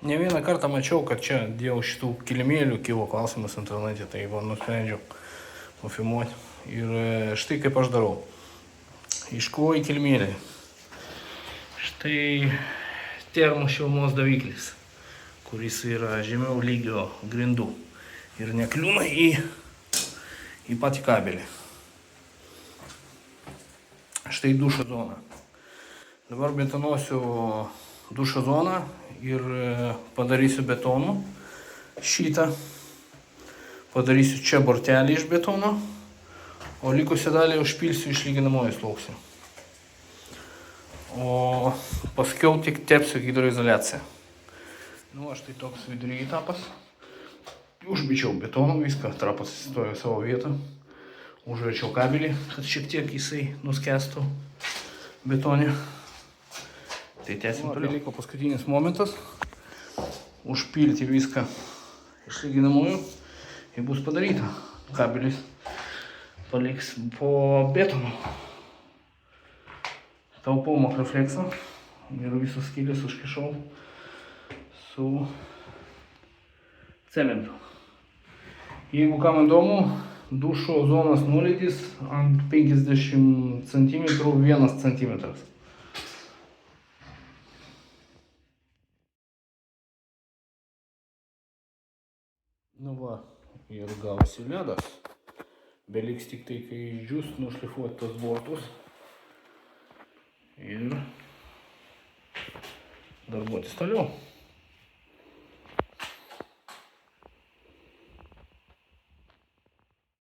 Ne vieną kartą mačiau, kad čia dėl šitų kilimėlių kilo klausimas internete, tai va nusprendžiau nufilmuoti. Ir štai kaip aš darau. Iškloju kilimėlį. Štai termo šilumos daviklis, kuris yra žemiau lygio grindų ir nekliūna į patį kabelį. Štai dušo zona. Dabar betonuosiu dušo zoną ir padarysiu betonu šitą. Padarysiu čia bortelį iš betono, o likusią dalį užpilsiu iš lyginamojo sluoksnio. O paskiau tik tepsiu hidroizoliaciją. Nu, aš tai toks vidury etapas. Užbičiau betonu viską, trapas įstojo savo vietą. Užverčiau kabelį, kad šiek tiek jisai nuskęstų betonė. Tai tęsim toliau. Liko paskutinis momentas. Užpilti viską iš lyginamųjų ir bus padaryta. Kabelis paliks po betonu. Taupau makrofleksą ir visus skylės užkišau su cementu. Jeigu kam įdomu, dušo zonos nuolydis ant 50 cm 1 cm. Nu va, ir gausi ledas. Beliks tik tai, kai išdžius, nušlifuoti tos bortus ir darbuotis toliau.